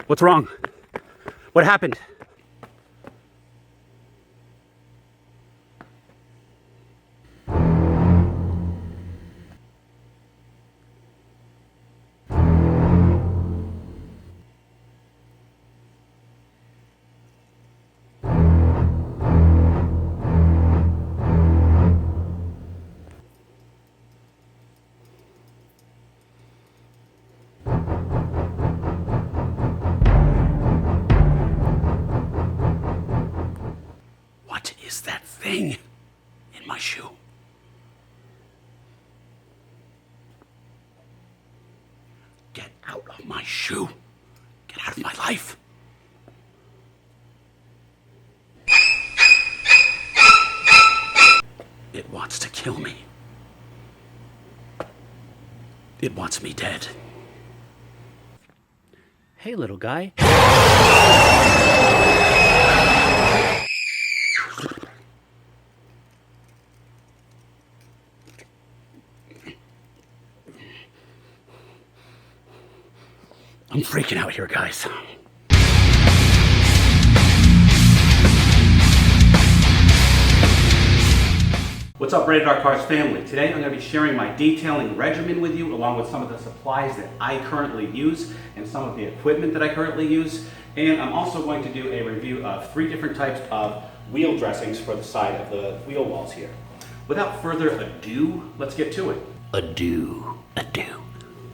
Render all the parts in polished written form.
What's wrong? What happened? What is that thing in my shoe? Get out of my shoe. Get out of my life. It wants to kill me. It wants me dead. Hey, little guy. I'm freaking out here, guys. What's up, Rated R Cars family? Today I'm going to be sharing my detailing regimen with you, along with some of the supplies that I currently use and some of the equipment that I currently use. And I'm also going to do a review of 3 different types of wheel dressings for the side of the wheel wells here. Without further ado, let's get to it. Adieu.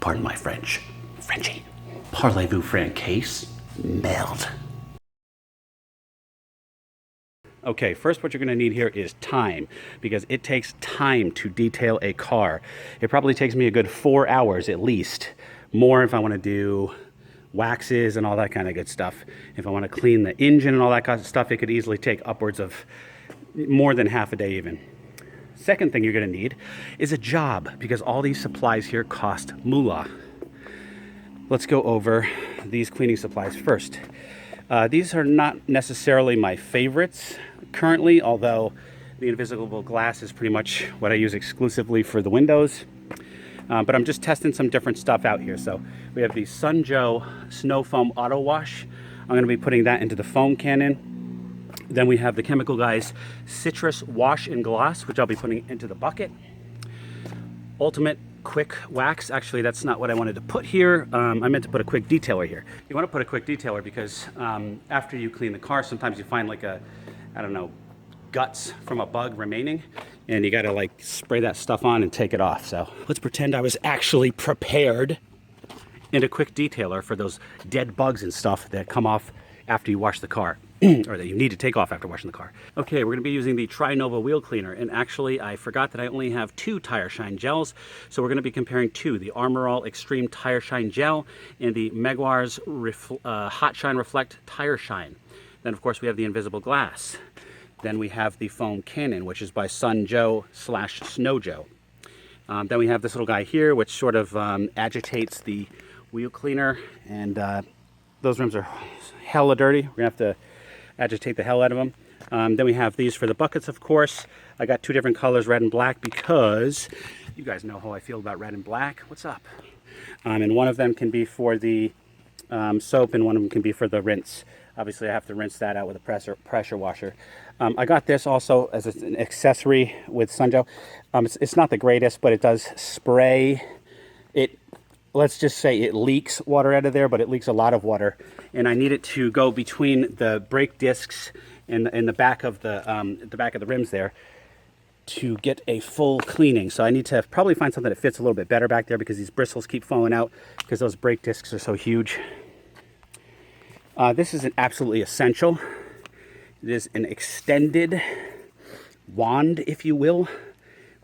Pardon my French. Frenchy. Parlez-vous francaise? Merde. Okay, first what you're going to need here is time, because it takes time to detail a car. It probably takes me a good 4 hours at least. More if I want to do waxes and all that kind of good stuff. If I want to clean the engine and all that kind of stuff, it could easily take upwards of more than half a day even. Second thing you're going to need is a job, because all these supplies here cost moolah. Let's go over these cleaning supplies first. These are not necessarily my favorites currently, although the invisible glass is pretty much what I use exclusively for the windows. But I'm just testing some different stuff out here. So we have the Sun Joe Snow Foam Auto Wash. I'm going to be putting that into the foam cannon. Then we have the Chemical Guys Citrus Wash and Gloss, which I'll be putting into the bucket. Ultimate Quick Wax. Actually, that's not what I wanted to put here. I meant to put a quick detailer here. You want to put a quick detailer because after you clean the car, sometimes you find like I don't know, guts from a bug remaining, and you got to like spray that stuff on and take it off. So let's pretend I was actually prepared in a quick detailer for those dead bugs and stuff that come off after you wash the car. Or that you need to take off after washing the car. Okay, we're going to be using the Trinova wheel cleaner, and actually I forgot that I only have 2 tire shine gels, so we're going to be comparing 2, the Armor All Extreme Tire Shine Gel and the Meguiar's Hot Shine Reflect Tire Shine. Then of course we have the invisible glass. Then we have the foam cannon, which is by Sun Joe / Snow Joe. Then we have this little guy here, which sort of agitates the wheel cleaner, and those rims are hella dirty. We're going to have to agitate the hell out of them. Then we have these for the buckets, of course. I got 2 different colors, red and black, because you guys know how I feel about red and black. What's up? And one of them can be for the soap, and one of them can be for the rinse. Obviously, I have to rinse that out with a pressure washer. I got this also as an accessory with Sun Joe. It's not the greatest, but it does spray. Let's just say it leaks water out of there, but it leaks a lot of water, and I need it to go between the brake discs and the back of the rims there to get a full cleaning. So I need to probably find something that fits a little bit better back there, because these bristles keep falling out because those brake discs are so huge. This is an absolutely essential. It is an extended wand, if you will,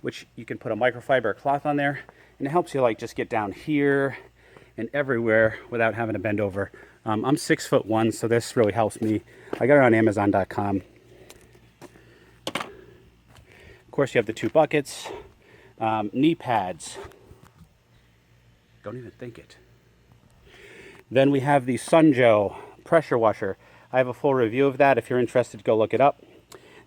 which you can put a microfiber cloth on there, and it helps you like just get down here and everywhere without having to bend over. I'm 6'1", so this really helps me. I got it on Amazon.com. Of course, you have the 2 buckets, knee pads. Don't even think it. Then we have the Sun Joe pressure washer. I have a full review of that. If you're interested, go look it up.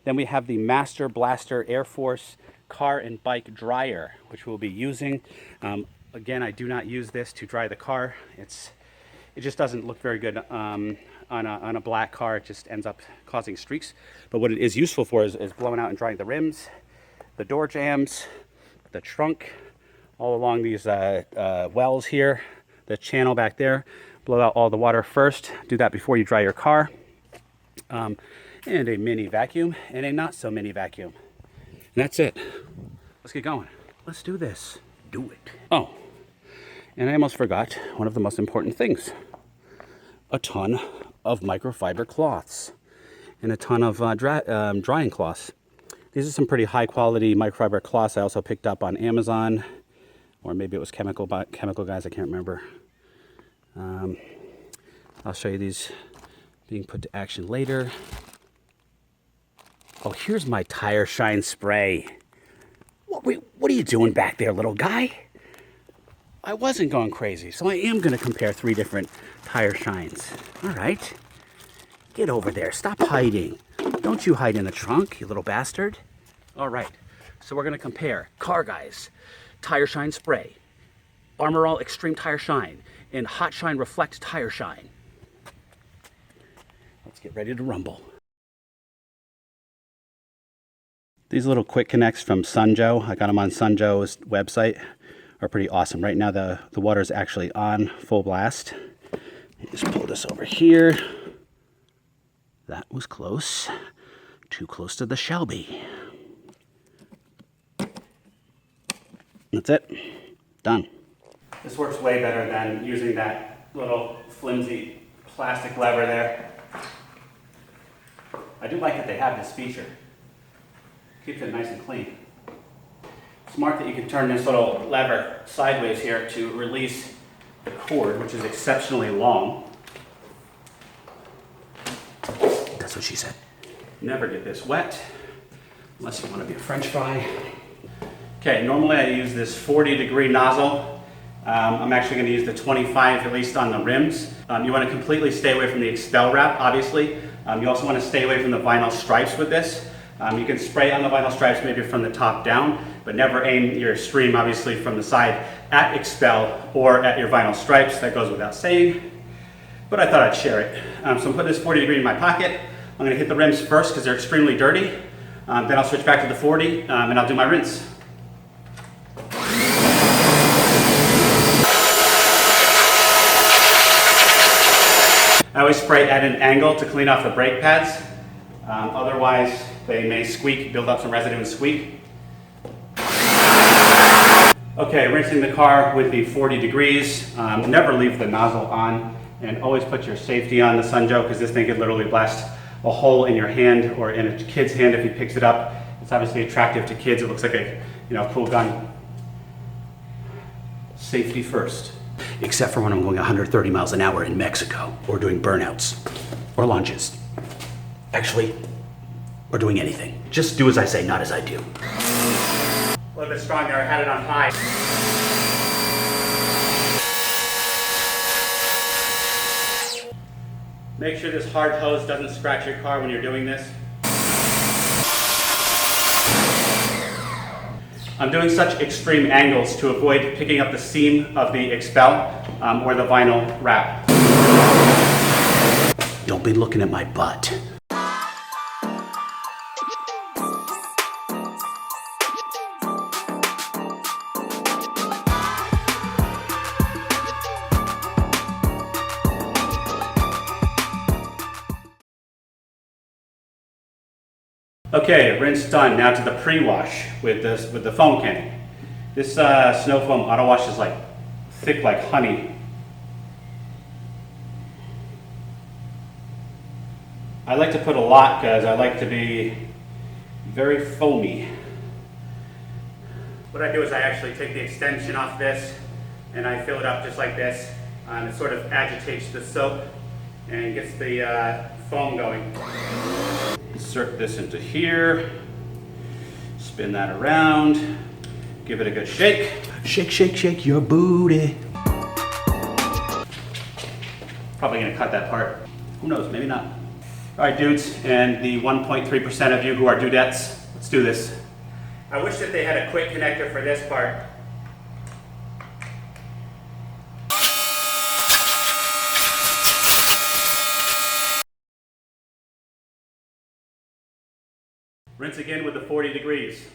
Then we have the Master Blaster Air Force car and bike dryer, which we'll be using. Again, I do not use this to dry the car. It's It just doesn't look very good on a black car. It just ends up causing streaks. But what it is useful for is blowing out and drying the rims, the door jambs, the trunk, all along these wells here, the channel back there. Blow out all the water first. Do that before you dry your car. And a mini vacuum and a not so mini vacuum. And that's it. Let's get going. Let's do this. Do it. Oh, and I almost forgot one of the most important things. A ton of microfiber cloths and a ton of drying cloths. These are some pretty high quality microfiber cloths I also picked up on Amazon, or maybe it was Chemical Guys, I can't remember. I'll show you these being put to action later. Oh, here's my tire shine spray. What are you doing back there, little guy? I wasn't going crazy, so I am going to compare 3 different tire shines. All right. Get over there. Stop hiding. Don't you hide in the trunk, you little bastard. All right. So we're going to compare Car Guys Tire Shine Spray, Armor All Extreme Tire Shine, and Hot Shine Reflect Tire Shine. Let's get ready to rumble. These little quick connects from Sunjoe, I got them on Sunjoe's website, are pretty awesome. Right now the water is actually on full blast. Just pull this over here. That was close. Too close to the Shelby. That's it. Done. This works way better than using that little flimsy plastic lever there. I do like that they have this feature. Keeps it nice and clean. Smart that you can turn this little lever sideways here to release the cord, which is exceptionally long. That's what she said. Never get this wet, unless you want to be a French fry. Okay, normally I use this 40-degree nozzle. I'm actually going to use the 25, at least on the rims. You want to completely stay away from the expel wrap, obviously. You also want to stay away from the vinyl stripes with this. You can spray on the vinyl stripes maybe from the top down, but never aim your stream, obviously, from the side at expel or at your vinyl stripes. That goes without saying, but I thought I'd share it. So I'm putting this 40 degree in my pocket. I'm going to hit the rims first because they're extremely dirty. Then I'll switch back to the 40 and I'll do my rinse. I always spray at an angle to clean off the brake pads. Otherwise, they may squeak, build up some residue and squeak. Okay, rinsing the car with the 40 degrees. Never leave the nozzle on, and always put your safety on the Sunjoe because this thing could literally blast a hole in your hand or in a kid's hand if he picks it up. It's obviously attractive to kids. It looks like a cool gun. Safety first. Except for when I'm going 130 miles an hour in Mexico, or doing burnouts, or lunges. Actually, or doing anything. Just do as I say, not as I do. A little bit strong there, I had it on high. Make sure this hard hose doesn't scratch your car when you're doing this. I'm doing such extreme angles to avoid picking up the seam of the expel or the vinyl wrap. Don't be looking at my butt. Okay, rinse done. Now to the pre-wash with the foam canning. This snow foam auto wash is like thick like honey. I like to put a lot because I like to be very foamy. What I do is I actually take the extension off this and I fill it up just like this. It sort of agitates the soap and gets the foam going. Insert this into here, spin that around, give it a good shake. Shake, shake, shake your booty. Probably gonna cut that part. Who knows, maybe not. All right, dudes, and the 1.3% of you who are dudettes, let's do this. I wish that they had a quick connector for this part. Rinse again with the 40 degrees.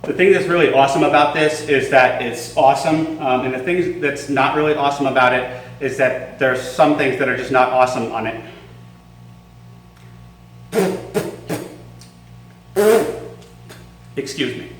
The thing that's really awesome about this is that it's awesome, and the thing that's not really awesome about it is that there's some things that are just not awesome on it. Excuse me.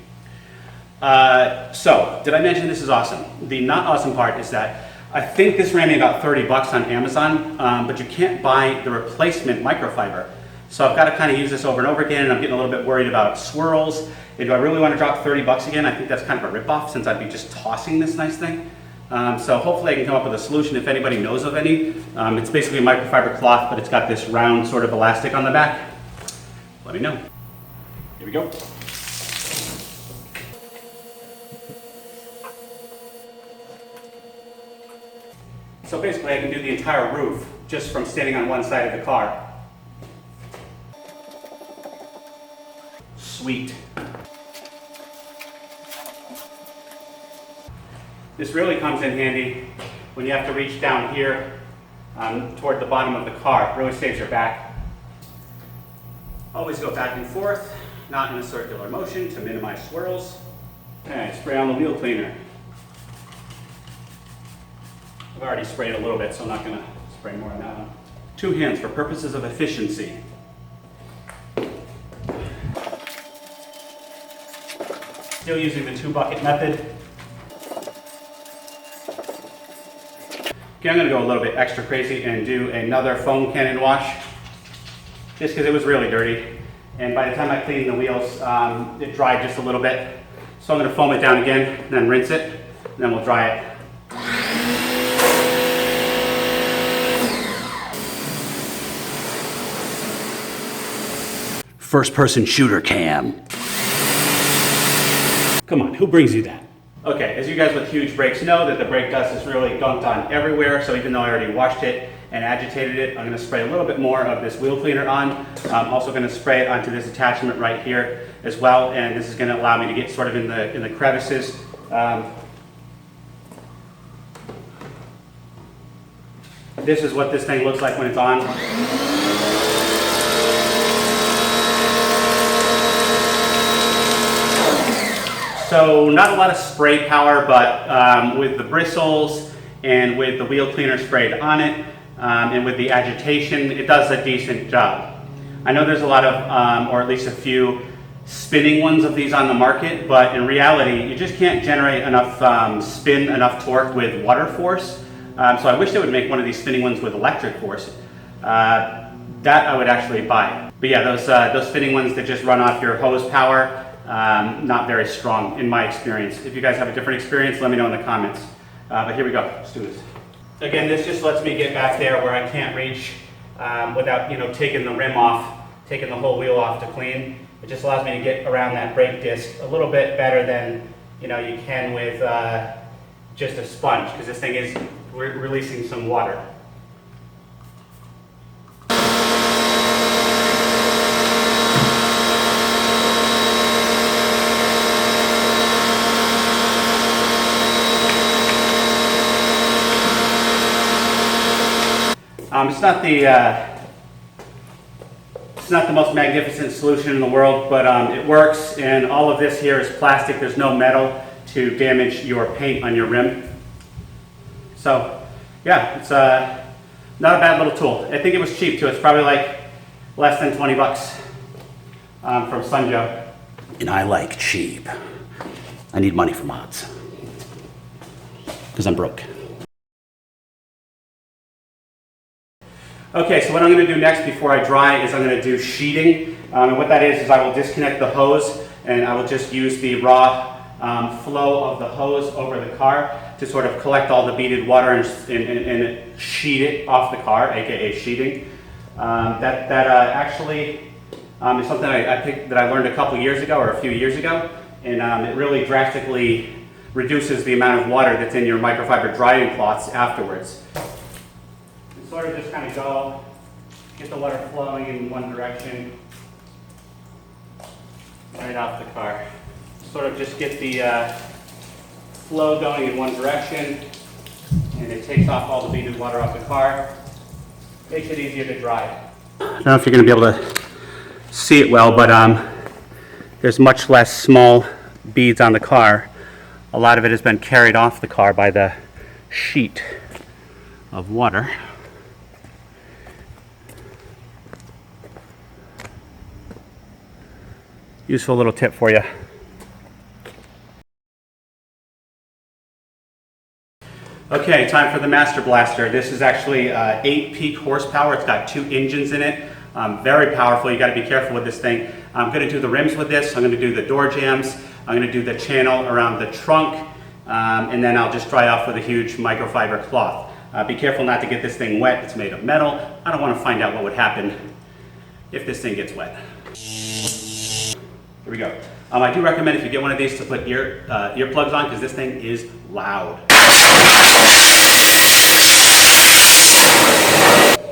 So, did I mention this is awesome? The not awesome part is that I think this ran me about 30 bucks on Amazon, but you can't buy the replacement microfiber. So I've got to kind of use this over and over again, and I'm getting a little bit worried about swirls. And do I really want to drop 30 bucks again? I think that's kind of a ripoff since I'd be just tossing this nice thing. So hopefully I can come up with a solution if anybody knows of any. It's basically a microfiber cloth, but it's got this round sort of elastic on the back. Let me know. Here we go. So basically I can do the entire roof just from standing on one side of the car. Sweet. This really comes in handy when you have to reach down here toward the bottom of the car. It really saves your back. Always go back and forth, not in a circular motion to minimize swirls. Okay, spray on the wheel cleaner. I've already sprayed a little bit, so I'm not going to spray more on that one. 2 hands for purposes of efficiency. Still using the 2-bucket method. Okay, I'm going to go a little bit extra crazy and do another foam cannon wash, just because it was really dirty. And by the time I cleaned the wheels, it dried just a little bit. So I'm going to foam it down again, and then rinse it, and then we'll dry it. First person shooter cam. Come on, who brings you that? Okay, as you guys with huge brakes know, that the brake dust is really dunked on everywhere, so even though I already washed it and agitated it, I'm going to spray a little bit more of this wheel cleaner on. I'm also going to spray it onto this attachment right here as well, and this is going to allow me to get sort of in the crevices. This is what this thing looks like when it's on. So not a lot of spray power, but with the bristles and with the wheel cleaner sprayed on it and with the agitation, it does a decent job. I know there's a lot of, or at least a few spinning ones of these on the market, but in reality, you just can't generate enough spin, enough torque with water force. So I wish they would make one of these spinning ones with electric force. That I would actually buy. But yeah, those spinning ones that just run off your hose power, not very strong in my experience. If you guys have a different experience, let me know in the comments. But here we go, let's do this. Again, this just lets me get back there where I can't reach without taking the rim off, taking the whole wheel off to clean. It just allows me to get around that brake disc a little bit better than you can with just a sponge, because this thing is releasing some water. It's not the most magnificent solution in the world, but it works, and all of this here is plastic. There's no metal to damage your paint on your rim. So yeah, it's not a bad little tool. I think it was cheap too. It's probably like less than 20 bucks from Sunjoe. And I like cheap. I need money for mods because I'm broke. Okay, so what I'm going to do next before I dry is I'm going to do sheeting. And what that is I will disconnect the hose and I will just use the raw flow of the hose over the car to sort of collect all the beaded water and sheet it off the car, aka sheeting. That actually is something I picked that I learned a couple years ago or a few years ago, and it really drastically reduces the amount of water that's in your microfiber drying cloths afterwards. Sort of just kind of go, get the water flowing in one direction, right off the car. Sort of just get the flow going in one direction, and it takes off all the beaded water off the car. Makes it easier to dry. I don't know if you're going to be able to see it well, but there's much less small beads on the car. A lot of it has been carried off the car by the sheet of water. Useful little tip for you. Okay, time for the Master Blaster. This is actually 8 peak horsepower. It's got 2 engines in it. Very powerful. You got to be careful with this thing. I'm going to do the rims with this. I'm going to do the door jambs. I'm going to do the channel around the trunk, and then I'll just dry off with a huge microfiber cloth. Be careful not to get this thing wet. It's made of metal. I don't want to find out what would happen if this thing gets wet. Here we go. I do recommend if you get one of these to put earplugs on, because this thing is loud.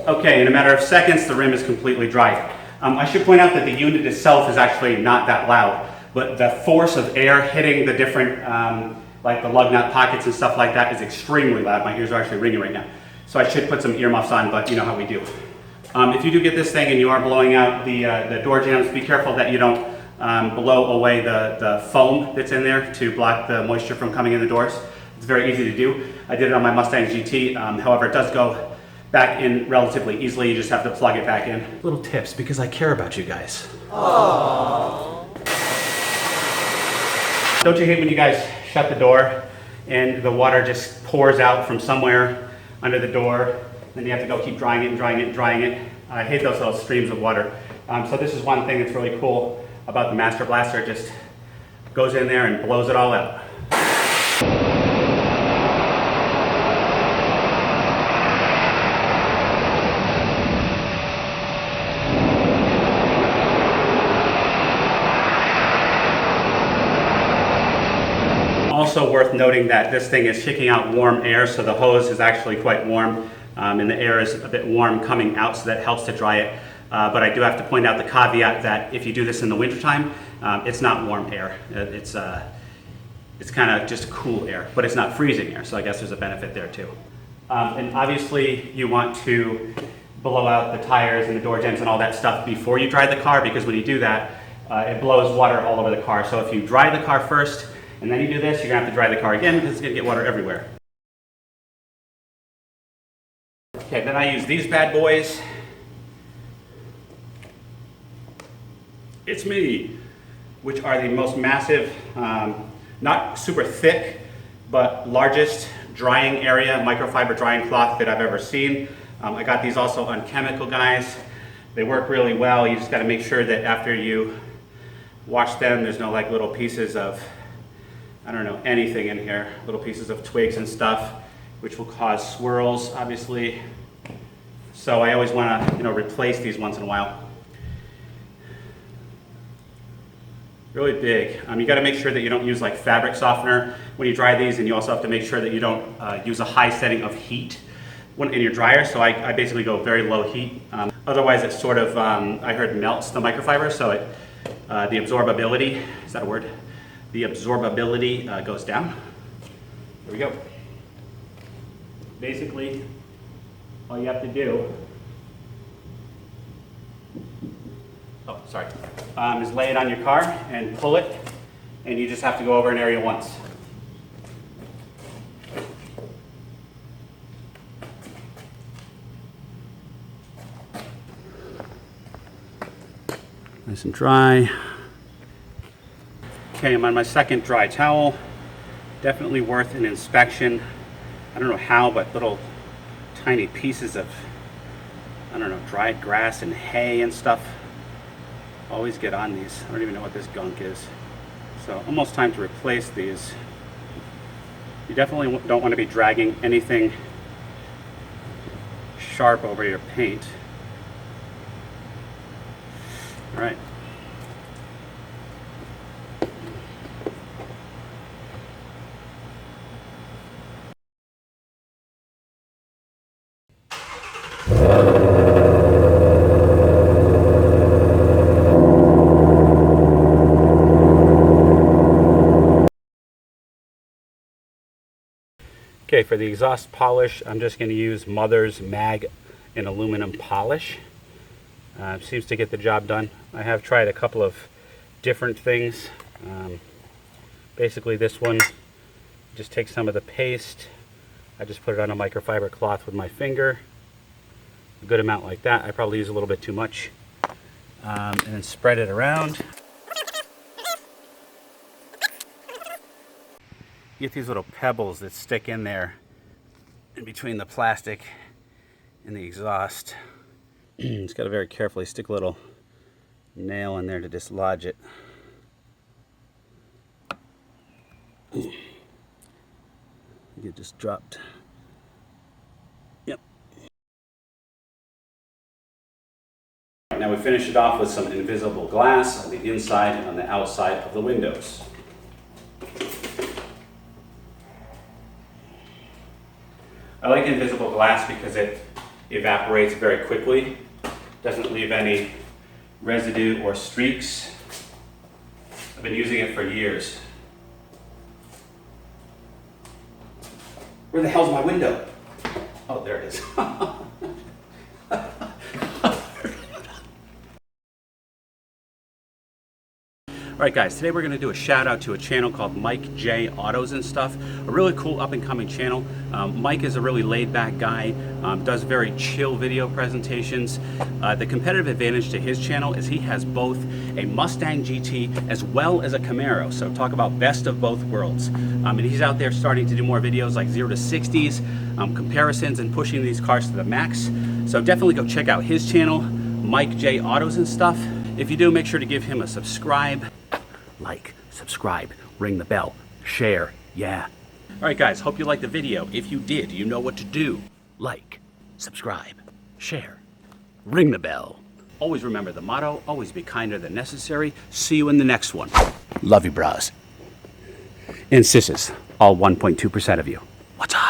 Okay, in a matter of seconds, the rim is completely dry. I should point out that the unit itself is actually not that loud, but the force of air hitting the different, like the lug nut pockets and stuff like that is extremely loud. My ears are actually ringing right now. So I should put some earmuffs on, but you know how we do. If you do get this thing and you are blowing out the door jambs, be careful that you don't blow away the foam that's in there to block the moisture from coming in the doors. It's very easy to do. I did it on my Mustang GT. However, it does go back in relatively easily. You just have to plug it back in. Little tips, because I care about you guys. Aww. Don't you hate when you guys shut the door and the water just pours out from somewhere under the door, then you have to go keep drying it and drying it and drying it? I hate those little streams of water. So this is one thing that's really cool about the Master Blaster. It just goes in there and blows it all out. Also worth noting that this thing is kicking out warm air, so the hose is actually quite warm, and the air is a bit warm coming out, so that helps to dry it. But I do have to point out the caveat that if you do this in the wintertime, it's not warm air. It's kind of just cool air, but it's not freezing air, so I guess there's a benefit there too. And obviously you want to blow out the tires and the door jambs and all that stuff before you dry the car, because when you do that, it blows water all over the car. So if you dry the car first and then you do this, you're gonna have to dry the car again because it's gonna get water everywhere. Okay, then I use these bad boys. It's Me, which are the most massive, not super thick, but largest drying area, microfiber drying cloth that I've ever seen. I got these also on Chemical, guys. They work really well. You just gotta make sure that after you wash them, there's no like little pieces of, I don't know, anything in here. Little pieces of twigs and stuff, which will cause swirls, obviously. So I always wanna, replace these once in a while. Really big. You got to make sure that you don't use like fabric softener when you dry these, and you also have to make sure that you don't use a high setting of heat in your dryer. So I basically go very low heat. Otherwise it sort of, I heard, melts the microfiber, so the absorbability, is that a word? The absorbability goes down. There we go. Basically, all you have to do, is lay it on your car and pull it, and you just have to go over an area once. Nice and dry. Okay, I'm on my second dry towel. Definitely worth an inspection. I don't know how, but little tiny pieces of, I don't know, dried grass and hay and stuff always get on these. I don't even know what this gunk is. So almost time to replace these. You definitely don't want to be dragging anything sharp over your paint. All right. Okay, for the exhaust polish, I'm just going to use Mother's Mag in aluminum polish. Seems to get the job done. I have tried a couple of different things. Basically this one, just take some of the paste. I just put it on a microfiber cloth with my finger. A good amount like that. I probably use a little bit too much. And then spread it around. You get these little pebbles that stick in there in between the plastic and the exhaust. Just got to very carefully stick a little nail in there to dislodge it. It just dropped. Yep. Now we finish it off with some invisible glass on the inside and on the outside of the windows. I like invisible glass because it evaporates very quickly, doesn't leave any residue or streaks. I've been using it for years. Where the hell's my window? Oh, there it is. Alright guys, today we're going to do a shout out to a channel called Mike J Autos and Stuff. A really cool up and coming channel. Mike is a really laid back guy, does very chill video presentations. The competitive advantage to his channel is he has both a Mustang GT as well as a Camaro. So talk about best of both worlds. And he's out there starting to do more videos like 0 to 60s, comparisons and pushing these cars to the max. So definitely go check out his channel, Mike J Autos and Stuff. If you do, make sure to give him a subscribe. Like, subscribe, ring the bell, share, yeah. Alright guys, hope you liked the video. If you did, you know what to do. Like, subscribe, share, ring the bell. Always remember the motto, always be kinder than necessary. See you in the next one. Love you, bras. And sisses, all 1.2% of you. What's up?